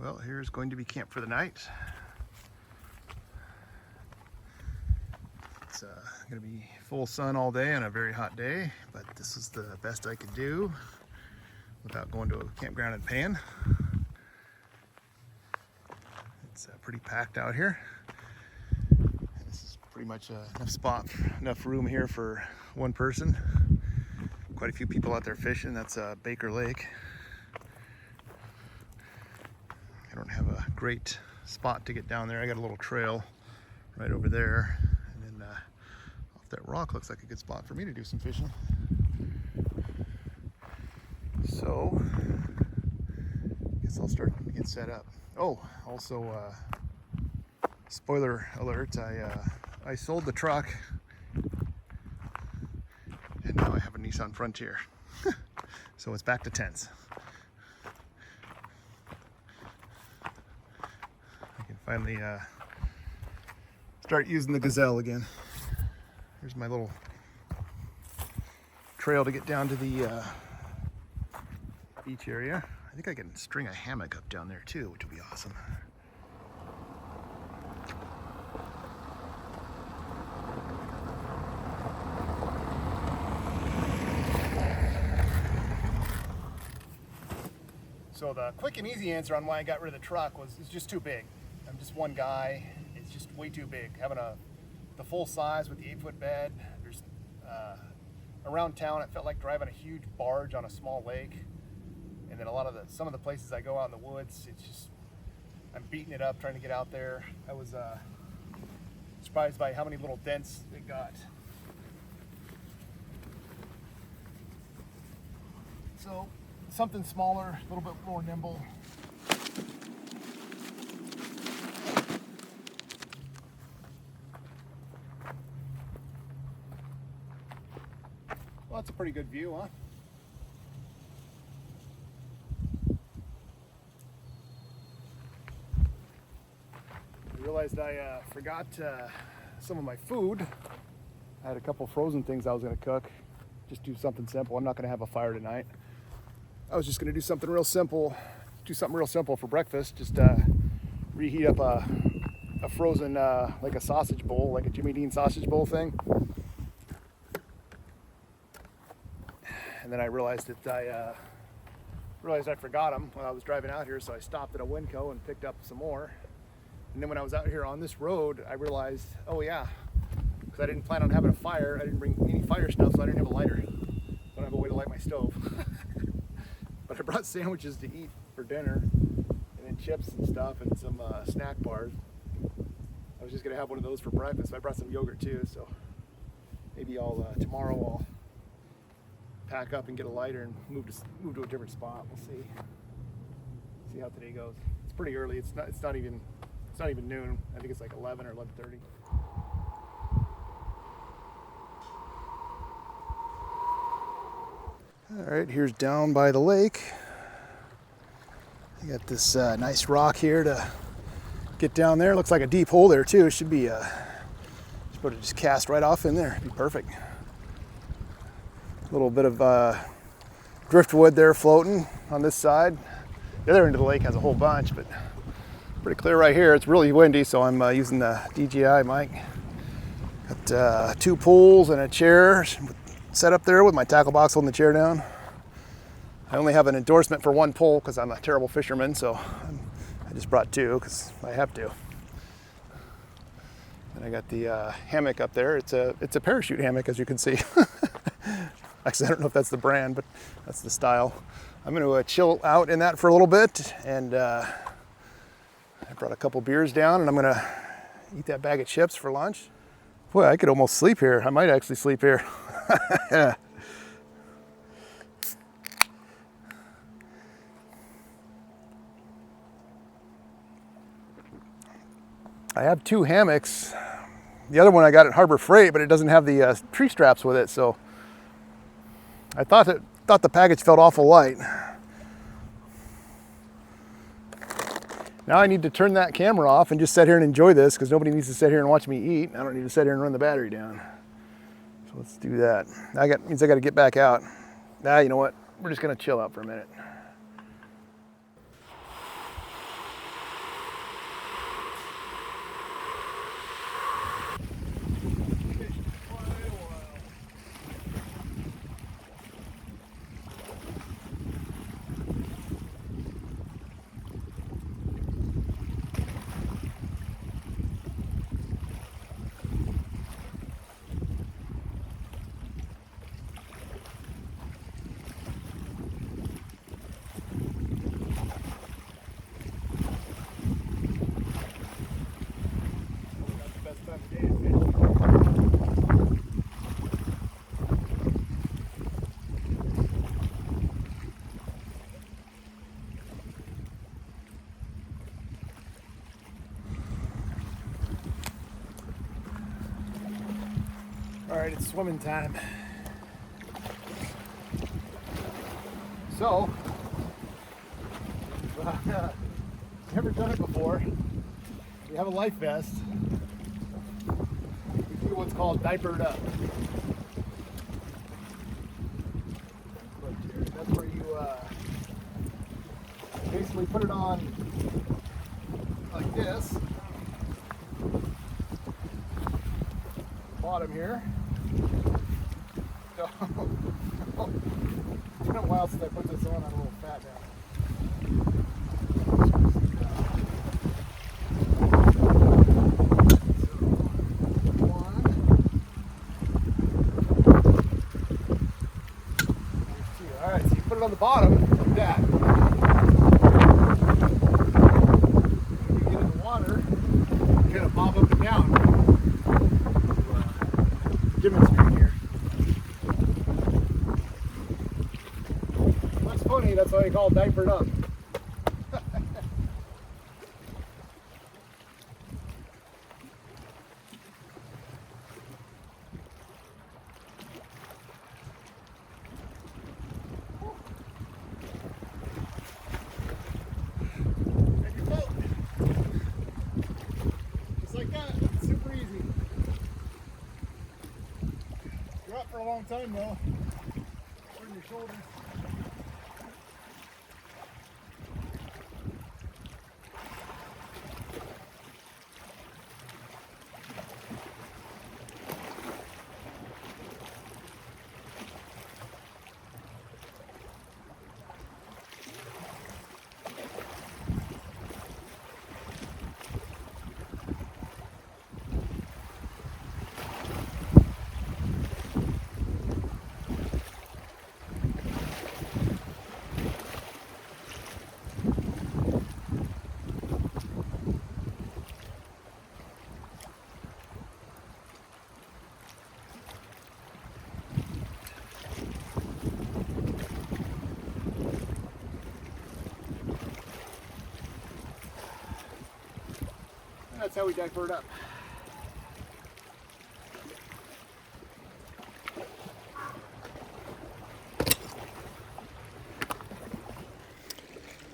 Well, here's going to be camp for the night. It's going to be full sun all day on a very hot day, but this is the best I could do without going to a campground and paying. It's pretty packed out here. This is pretty much enough room here for one person. Quite a few people out there fishing. That's Baker Lake. I don't have a great spot to get down there. I got a little trail right over there, and then off that rock looks like a good spot for me to do some fishing. So I guess I'll start to get set up. Oh, also spoiler alert, I sold the truck and now I have a Nissan Frontier. So it's back to tents. Finally start using the Gazelle again. Here's my little trail to get down to the beach area. I think I can string a hammock up down there too, which would be awesome. So the quick and easy answer on why I got rid of the truck was it's just too big. I'm just one guy. It's just way too big. Having the full size with the 8-foot bed. There's around town it felt like driving a huge barge on a small lake. And then some of the places I go out in the woods, it's just I'm beating it up trying to get out there. I was surprised by how many little dents it got. So something smaller, a little bit more nimble. Well, that's a pretty good view, huh? I realized I forgot some of my food. I had a couple frozen things I was going to cook. Just do something simple. I'm not going to have a fire tonight. I was just going to do something real simple. For breakfast. Just reheat up a frozen, like a sausage bowl, like a Jimmy Dean sausage bowl thing. And then I realized that I forgot them when I was driving out here, so I stopped at a Winco and picked up some more. And then when I was out here on this road, I realized, oh yeah, because I didn't plan on having a fire. I didn't bring any fire stuff, so I didn't have a lighter. So I don't have a way to light my stove. But I brought sandwiches to eat for dinner, and then chips and stuff, and some snack bars. I was just gonna have one of those for breakfast. I brought some yogurt too, so maybe tomorrow I'll pack up and get a lighter and move to a different spot. We'll see how today goes. It's pretty early. It's not even noon. I think it's like 11 or 11:30. All right, here's down by the lake. You got this nice rock here to get down there. Looks like a deep hole there too. It should be just cast right off in there. It'd be perfect. A little bit of driftwood there floating on this side. The other end of the lake has a whole bunch, but pretty clear right here. It's really windy, so I'm using the DJI mic. Got 2 poles and a chair set up there with my tackle box holding the chair down. I only have an endorsement for 1 pole because I'm a terrible fisherman, so I just brought 2 because I have to. And I got the hammock up there. It's a parachute hammock, as you can see. Actually, I don't know if that's the brand, but that's the style. I'm going to chill out in that for a little bit, and I brought a couple beers down, and I'm going to eat that bag of chips for lunch. Boy, I could almost sleep here. I might actually sleep here. Yeah. I have 2 hammocks. The other one I got at Harbor Freight, but it doesn't have the tree straps with it, so I thought the package felt awful light. Now I need to turn that camera off and just sit here and enjoy this because nobody needs to sit here and watch me eat. I don't need to sit here and run the battery down. So let's do that. Means I got to get back out. You know what? We're just going to chill out for a minute. Alright, it's swimming time. So, never done it before. You have a life vest. You do what's called diapered up. That's where you basically put it on like this. Bottom here. So, it's been a while since I put this on. I'm a little fat now. Alright, so you put it on the bottom like that. When you get in the water, you kind of bob up and down. Demonstrate here. That's funny, that's why they call it diapered up. For a long time though. Turn your shoulders. That's how we diaper it up.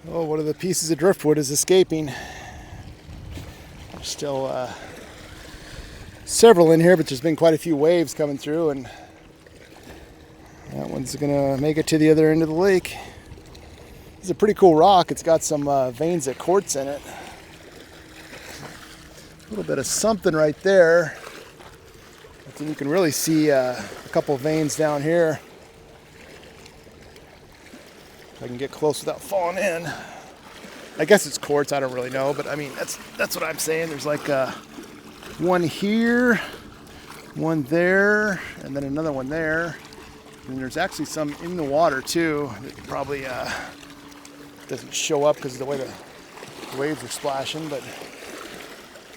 Oh, one of the pieces of driftwood is escaping. There's still several in here, but there's been quite a few waves coming through, and that one's gonna make it to the other end of the lake. It's a pretty cool rock. It's got some veins of quartz in it. A little bit of something right there. But then you can really see a couple veins down here. If I can get close without falling in. I guess it's quartz, I don't really know, but I mean that's what I'm saying. There's like one here, one there, and then another one there. And there's actually some in the water too that probably doesn't show up because of the way the waves are splashing, but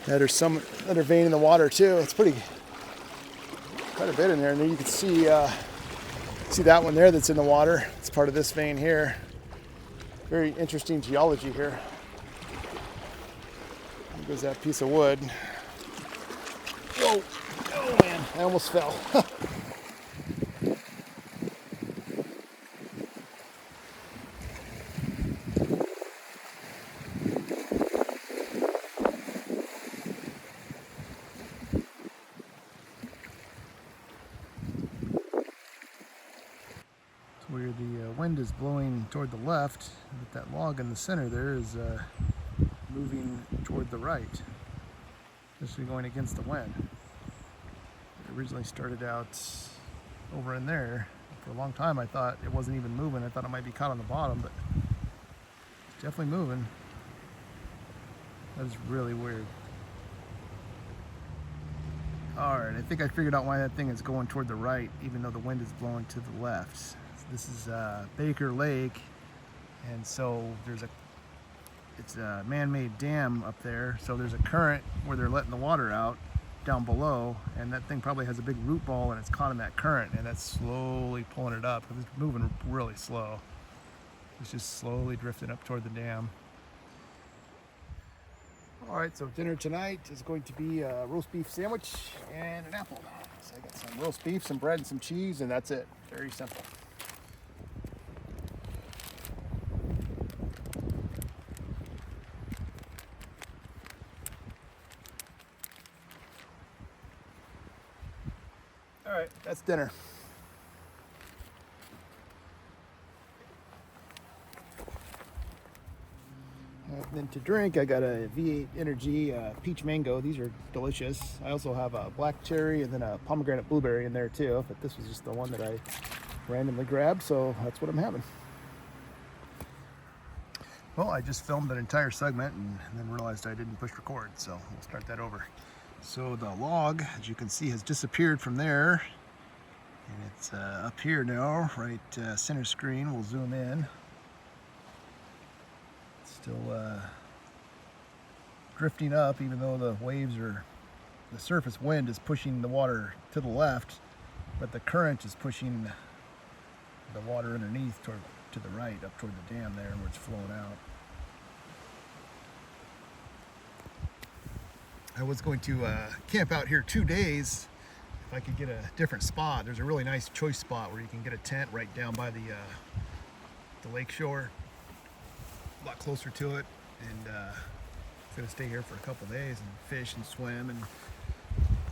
there's some other vein in the water too. It's quite a bit in there, and then you can see that one there that's in the water. It's part of this vein here. Very interesting geology here. There goes that piece of wood. Whoa! Oh man, I almost fell. Where the wind is blowing toward the left, but that log in the center there is moving toward the right, especially going against the wind. It originally started out over in there. For a long time I thought it wasn't even moving. I thought it might be caught on the bottom, but it's definitely moving. That is really weird. Alright, I think I figured out why that thing is going toward the right, even though the wind is blowing to the left. This is Baker Lake, and so it's a man-made dam up there, so there's a current where they're letting the water out down below, and that thing probably has a big root ball and it's caught in that current, and that's slowly pulling it up. It's moving really slow. It's just slowly drifting up toward the dam. All right, so dinner tonight is going to be a roast beef sandwich and an apple. So I got some roast beef, some bread, and some cheese, and that's it. Very simple. All right, that's dinner. And then to drink, I got a V8 Energy peach mango. These are delicious. I also have a black cherry and then a pomegranate blueberry in there too, but this was just the one that I randomly grabbed, so that's what I'm having. Well, I just filmed an entire segment and then realized I didn't push record, so we'll start that over. So the log, as you can see, has disappeared from there, and it's up here now, right center screen. We'll zoom in. It's still drifting up, even though the waves are, the surface wind is pushing the water to the left, but the current is pushing the water underneath to the right, up toward the dam there where it's flowing out. I was going to camp out here 2 days if I could get a different spot. There's a really nice choice spot where you can get a tent right down by the lake shore, a lot closer to it, and I'm going to stay here for a couple days and fish and swim and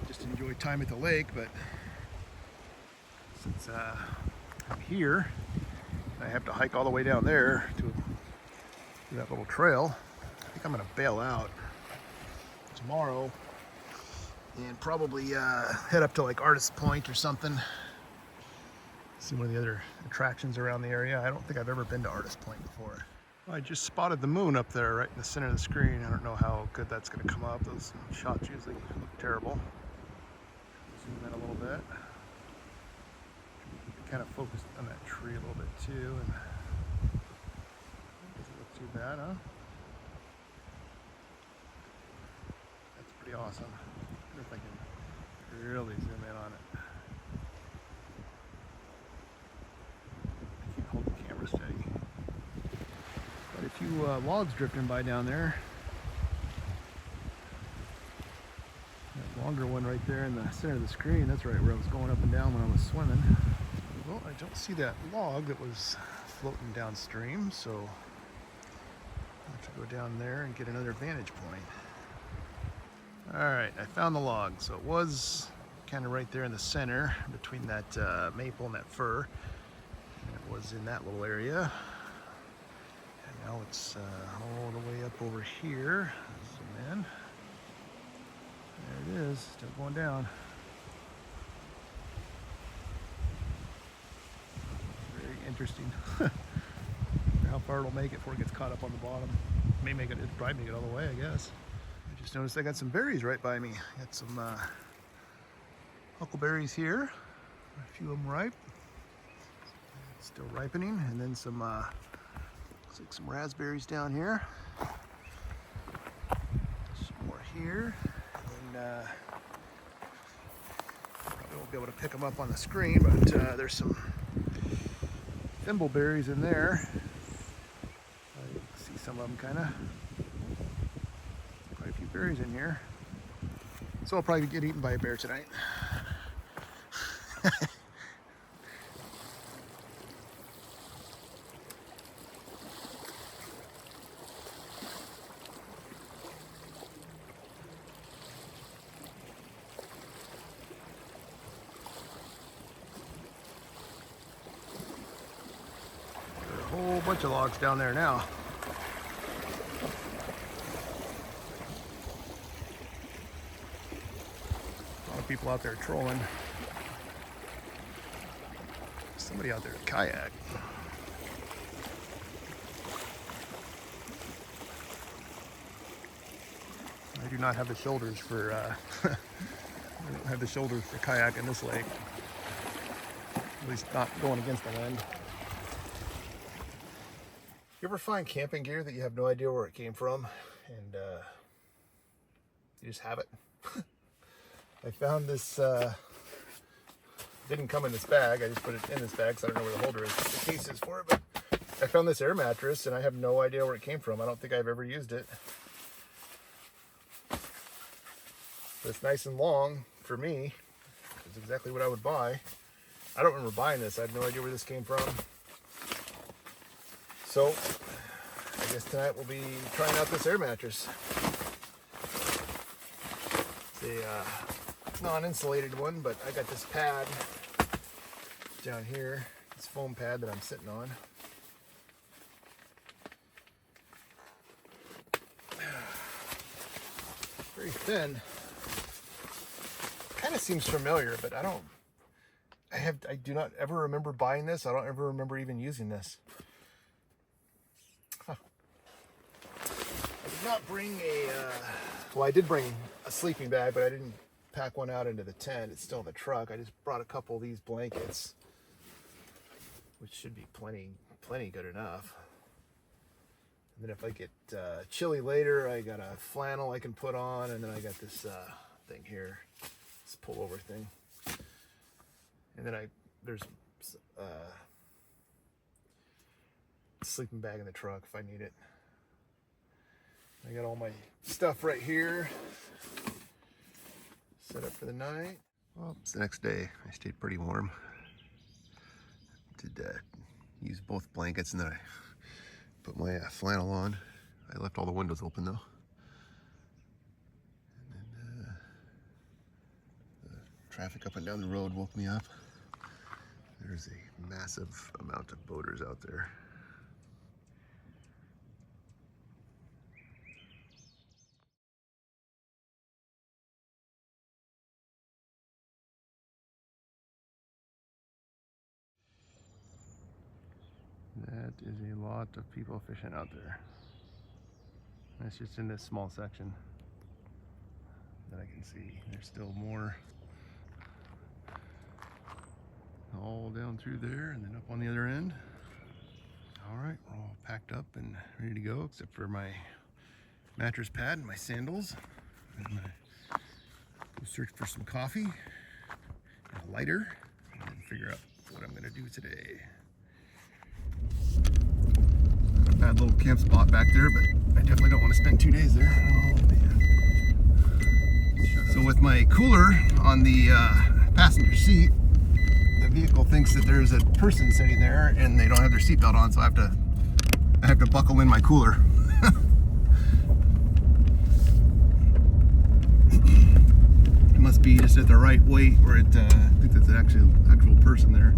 just enjoy time at the lake. But since I'm here, I have to hike all the way down there to that little trail. I think I'm going to bail out tomorrow and probably head up to like Artist Point or something. See one of the other attractions around the area. I don't think I've ever been to Artist Point before. Well, I just spotted the moon up there right in the center of the screen. I don't know how good that's going to come up. Those shots usually look terrible. Zoom in a little bit. Kind of focused on that tree a little bit too, and doesn't look too bad, huh? That's pretty awesome. I wonder if I can really zoom in on it. I can't hold the camera steady. Quite a few logs drifting by down there. That longer one right there in the center of the screen, that's right where I was going up and down when I was swimming. Well, I don't see that log that was floating downstream, so I'll have to go down there and get another vantage point. Alright, I found the log. So it was kind of right there in the center between that maple and that fir. And it was in that little area. And now it's all the way up over here. Zoom in. There it is, still going down. Interesting. How far it'll make it before it gets caught up on the bottom. May make it, it'll probably make it all the way, I guess. I just noticed I got some berries right by me. Got some huckleberries here. A few of them ripe. Still ripening. And then some, looks like some raspberries down here. Some more here. And probably won't be able to pick them up on the screen, but there's some thimbleberries in there. You can see some of them kind of. Quite a few berries in here. So I'll probably get eaten by a bear tonight. Whole bunch of logs down there now. A lot of people out there trolling. Somebody out there to kayak. I do not have the shoulders for I don't have the shoulders for kayak in this lake. At least not going against the wind. You ever find camping gear that you have no idea where it came from, and you just have it? I found this, didn't come in this bag, I just put it in this bag because I don't know where the holder is, the case is for it, but I found this air mattress and I have no idea where it came from. I don't think I've ever used it. But it's nice and long for me, because exactly what I would buy. I don't remember buying this. I have no idea where this came from. So I guess tonight we'll be trying out this air mattress. It's a non-insulated one, but I got this pad down here, this foam pad that I'm sitting on. Very thin. Kind of seems familiar, but I do not ever remember buying this. I don't ever remember even using this. Huh. I did not bring well, I did bring a sleeping bag, but I didn't pack one out into the tent. It's still in the truck. I just brought a couple of these blankets, which should be plenty good enough. And then if I get chilly later, I got a flannel I can put on, and then I got this thing here, this pullover thing. And then there's a sleeping bag in the truck if I need it. I got all my stuff right here, set up for the night. Well, it's the next day. I stayed pretty warm. Did use both blankets, and then I put my flannel on. I left all the windows open though. And then the traffic up and down the road woke me up. There's a massive amount of boaters out there. That is a lot of people fishing out there. That's just in this small section that I can see. There's still more all down through there and then up on the other end. All right, we're all packed up and ready to go, except for my mattress pad and my sandals. I'm gonna go search for some coffee and a lighter and then figure out what I'm gonna do today. Bad little camp spot back there, but I definitely don't want to spend 2 days there. Oh man. So with my cooler on the passenger seat, the vehicle thinks that there's a person sitting there and they don't have their seatbelt on, so I have to buckle in my cooler. It must be just at the right weight where I think that's an actual person there.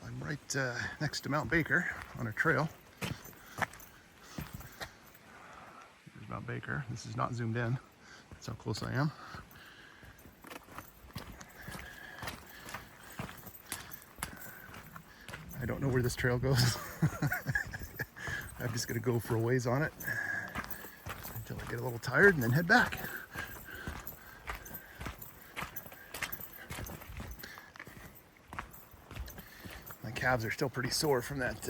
I'm right next to Mount Baker on a trail. There's Mount Baker. This is not zoomed in. That's how close I am. I don't know where this trail goes. I'm just gonna go for a ways on it until I get a little tired and then head back. My calves are still pretty sore from that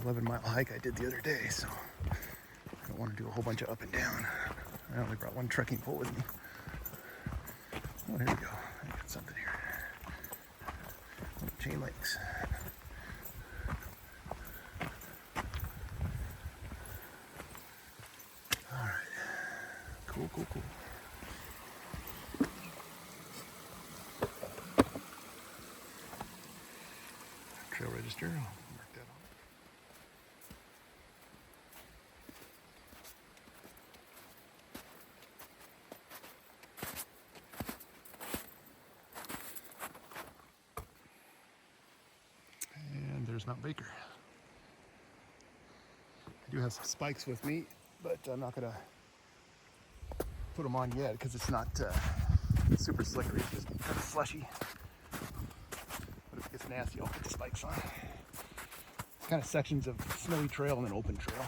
11-mile hike I did the other day, so I don't want to do a whole bunch of up and down. I only brought one trekking pole with me. Oh, here we go. I got something here. Chain links. All right. Cool. Trail register. I'll mark that on. And there's Mount Baker. I do have some spikes with me, but I'm not gonna put them on yet because it's not super slippery. It's just kind of slushy. But if it gets nasty, I'll put the spikes on. It's kind of sections of snowy trail and an open trail.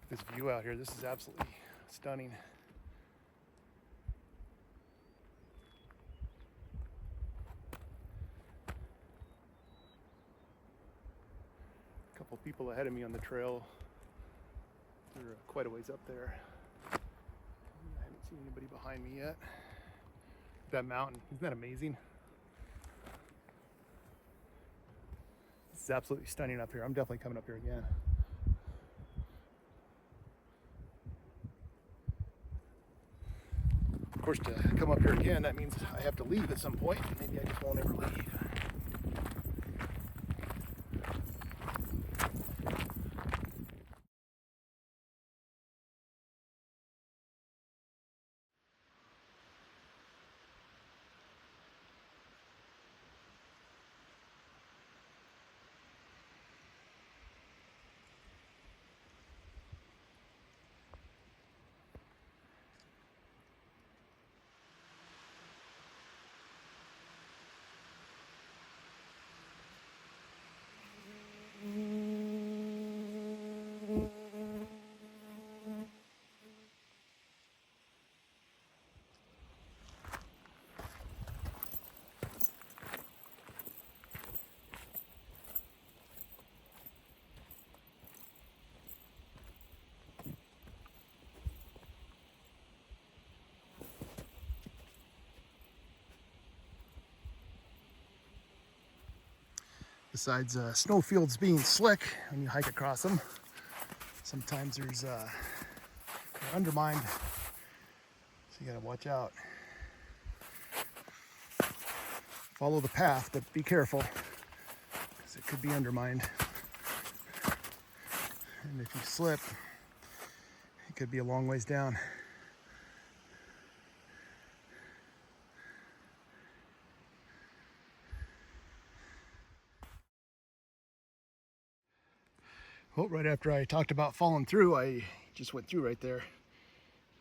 This view out here, this is absolutely stunning. couple people ahead of me on the trail. They're quite a ways up there. I haven't seen anybody behind me yet. That mountain, isn't that amazing? It's absolutely stunning up here. I'm definitely coming up here again. Of course, to come up here again, that means I have to leave at some point. Maybe I just won't ever leave. Besides snowfields being slick when you hike across them, sometimes they're undermined, so you gotta watch out. Follow the path, but be careful, because it could be undermined. And if you slip, it could be a long ways down. Well, right after I talked about falling through, I just went through right there.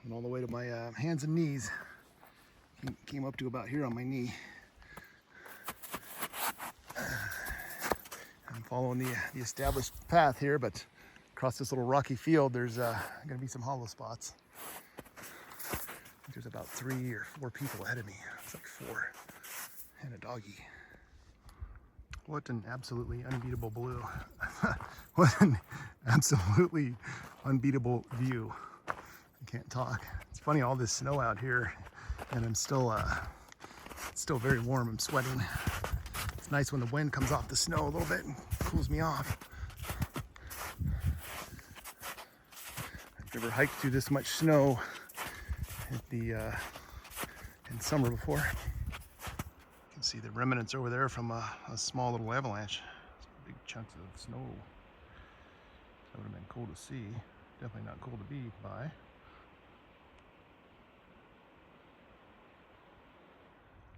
Went all the way to my hands and knees. Came up to about here on my knee. I'm following the established path here, but across this little rocky field, there's gonna be some hollow spots. I think there's about 3 or 4 people ahead of me. It's like 4 and a doggy. What an absolutely unbeatable blue. What an absolutely unbeatable view. I can't talk. It's funny, all this snow out here, and I'm still, it's still very warm. I'm sweating. It's nice when the wind comes off the snow a little bit and cools me off. I've never hiked through this much snow in summer before. You can see the remnants over there from a small little avalanche. Big chunks of snow. That would have been cool to see. Definitely not cool to be by.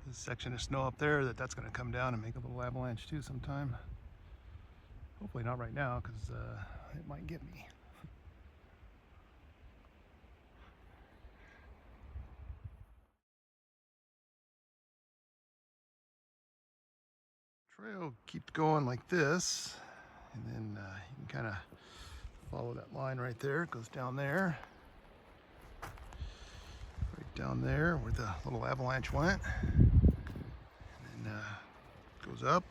This section of snow up there, that's going to come down and make a little avalanche too sometime. Hopefully not right now, because it might get me. Trail keeps going like this, and then you can kind of follow that line right there. It goes down there, right down there where the little avalanche went, and then goes up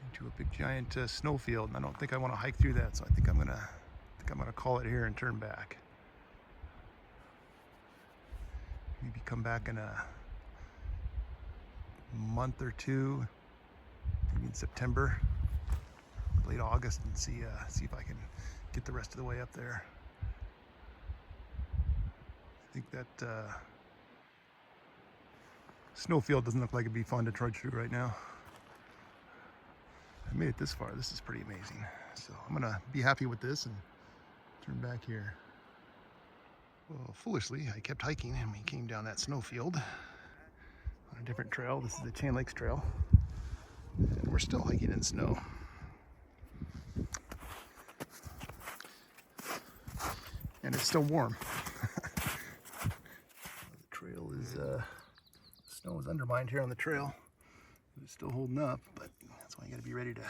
into a big giant snowfield. And I don't think I want to hike through that, so I think I'm gonna call it here and turn back. Maybe come back in a month or two. Maybe in September, late August, and see if I can get the rest of the way up there. I think that snowfield doesn't look like it'd be fun to trudge through right now. I made it this far. This is pretty amazing. So I'm gonna be happy with this and turn back here. Well, foolishly, I kept hiking and we came down that snowfield on a different trail. This is the Chain Lakes Trail. And we're still hiking in snow. And it's still warm. The trail is, snow is undermined here on the trail. It's still holding up, but that's why you gotta be ready to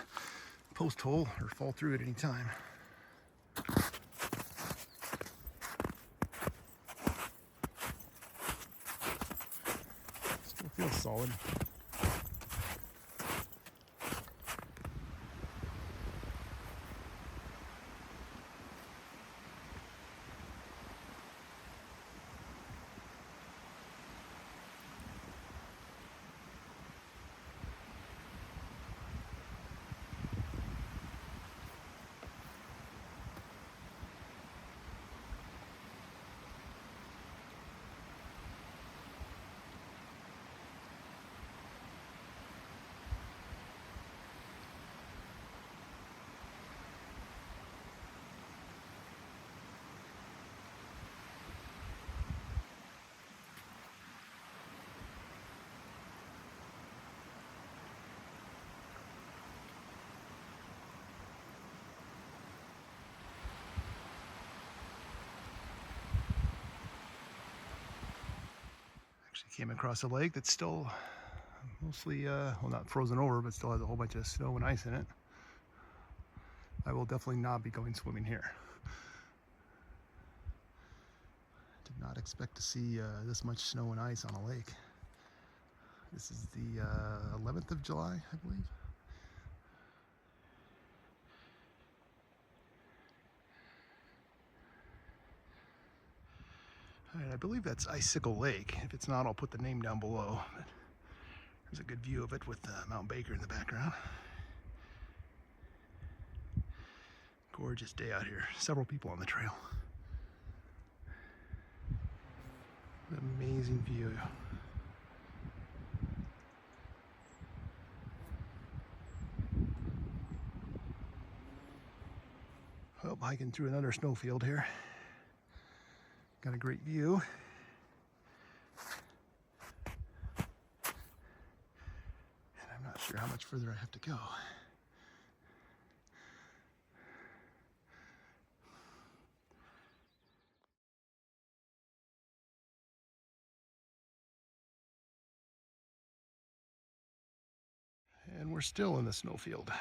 post hole or fall through at any time. Still feels solid. came across a lake that's still mostly, well, not frozen over, but still has a whole bunch of snow and ice in it. I will definitely not be going swimming here. Did not expect to see this much snow and ice on a lake. This is the 11th of July, I believe. All right, I believe that's Icicle Lake. If it's not, I'll put the name down below. But there's a good view of it with Mount Baker in the background. Gorgeous day out here. Several people on the trail. An amazing view. Well, hiking through another snowfield here. Got a great view. And I'm not sure how much further I have to go. And we're still in the snowfield.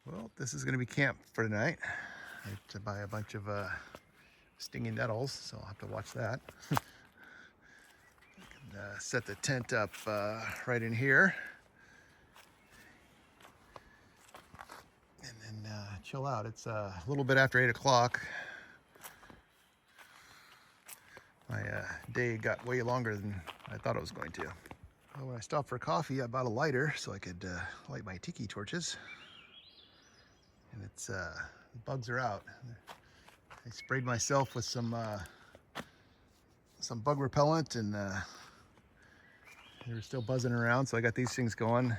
Well, this is going to be camp for tonight. I have to buy a bunch of stinging nettles, so I'll have to watch that. I can set the tent up right in here. And then chill out. It's a little bit after 8 o'clock. My day got way longer than I thought it was going to. Well, when I stopped for coffee, I bought a lighter so I could light my tiki torches. And it's the bugs are out. I sprayed myself with some bug repellent, and they were still buzzing around, so I got these things going,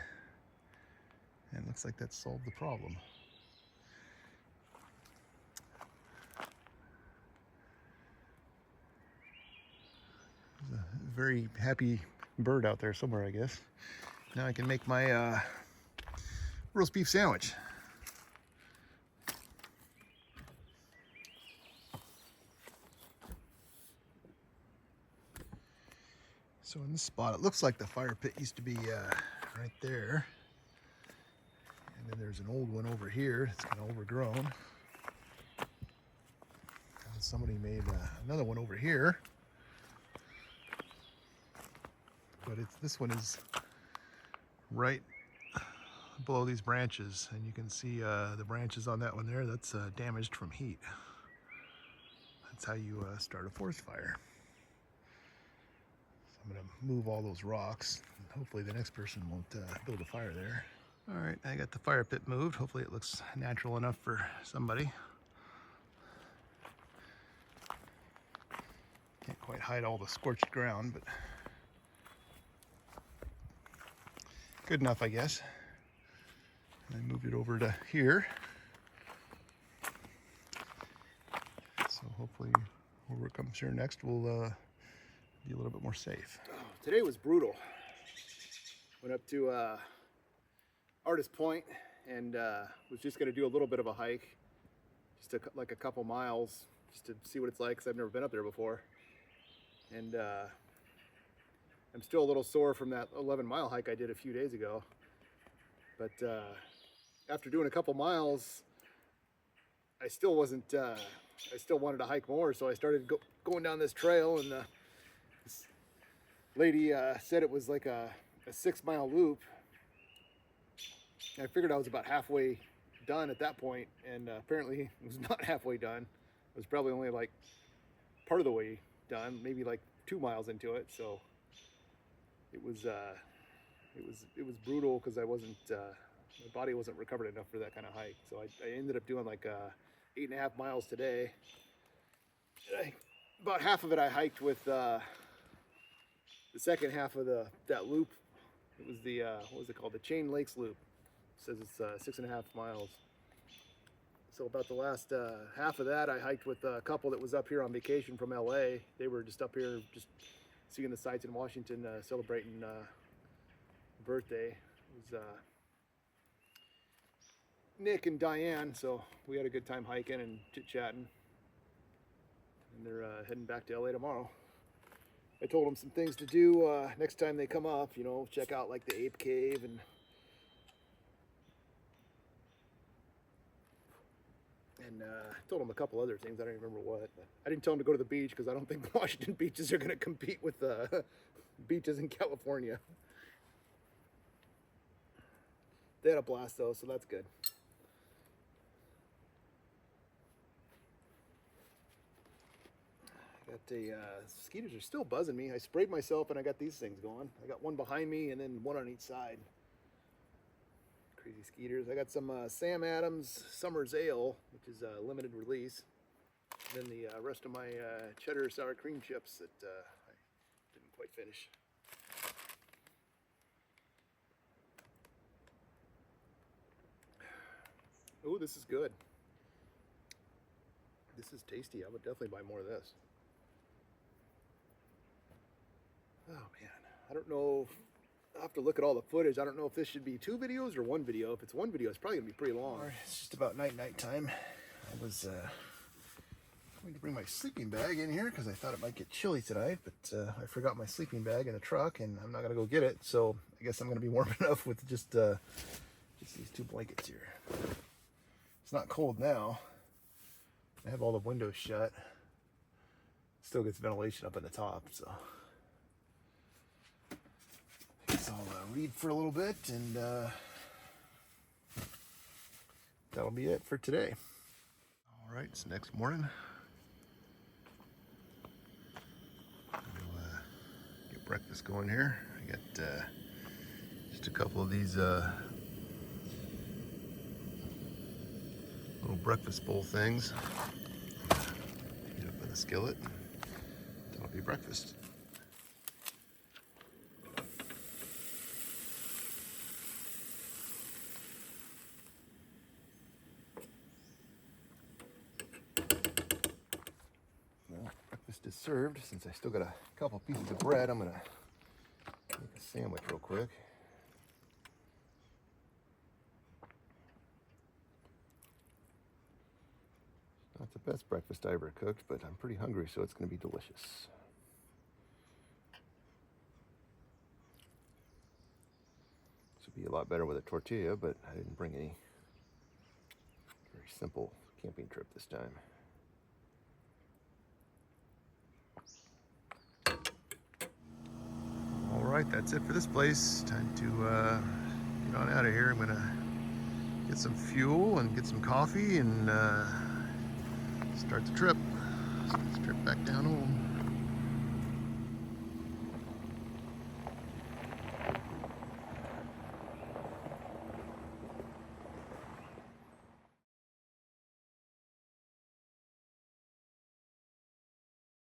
and it looks like that solved the problem. There's a very happy bird out there somewhere, I guess. Now I can make my roast beef sandwich. So in this spot, it looks like the fire pit used to be right there. And then there's an old one over here. It's kind of overgrown. And somebody made another one over here. But this one is right below these branches. And you can see the branches on that one there. That's damaged from heat. That's how you start a forest fire. I'm going to move all those rocks. Hopefully the next person won't build a fire there. All right, I got the fire pit moved. Hopefully it looks natural enough for somebody. Can't quite hide all the scorched ground, but good enough, I guess. And I moved it over to here. So hopefully whoever comes here next will be a little bit more safe. Today was brutal. Went up to Artist Point and was just going to do a little bit of a hike, just like a couple miles, just to see what it's like, because I've never been up there before. And I'm still a little sore from that 11-mile hike I did a few days ago. But after doing a couple miles, I still wasn't. I still wanted to hike more, so I started going down this trail, and this lady said it was like a 6-mile loop. I figured I was about halfway done at that point, and apparently it was not halfway done. It was probably only like part of the way done, maybe like 2 miles into it. So it was brutal because I wasn't My body wasn't recovered enough for that kind of hike, so I ended up doing like 8.5 miles today. About half of it I hiked with the second half of that loop. It was the what was it called? The Chain Lakes loop. It says it's 6.5 miles. So about the last half of that I hiked with a couple that was up here on vacation from LA. They were just up here just seeing the sights in Washington, celebrating birthday. It was Nick and Diane, so we had a good time hiking and chit-chatting. And they're heading back to LA tomorrow. I told them some things to do next time they come up, you know, check out like the Ape Cave and told them a couple other things. I don't even remember what. But I didn't tell them to go to the beach because I don't think Washington beaches are going to compete with the beaches in California. They had a blast though, so that's good. I got the mosquitoes are still buzzing me. I sprayed myself and I got these things going. I got one behind me and then one on each side. Crazy skeeters. I got some Sam Adams Summer's Ale, which is a limited release. And then the rest of my cheddar sour cream chips that I didn't quite finish. Oh, this is good. This is tasty. I would definitely buy more of this. Oh man, I don't know. I'll have to look at all the footage. I don't know if this should be 2 videos or 1 video. If it's 1 video, it's probably gonna be pretty long. It's just about night time. I was going to bring my sleeping bag in here because I thought it might get chilly tonight, but I forgot my sleeping bag in the truck and I'm not gonna go get it. So I guess I'm gonna be warm enough with just these 2 blankets here. It's not cold now. I have all the windows shut. Still gets ventilation up in the top, so. So I'll read for a little bit and that'll be it for today. All right, it's next morning. We'll get breakfast going here. I got just a couple of these little breakfast bowl things. Heat up in the skillet. That'll be breakfast. Breakfast is served. Since I still got a couple pieces of bread, I'm gonna make a sandwich real quick. Not the best breakfast I ever cooked, but I'm pretty hungry, so it's gonna be delicious. This would be a lot better with a tortilla, but I didn't bring any. Very simple camping trip this time. All right, that's it for this place. Time to get on out of here. I'm gonna get some fuel and get some coffee and start the trip. Start the trip back down home.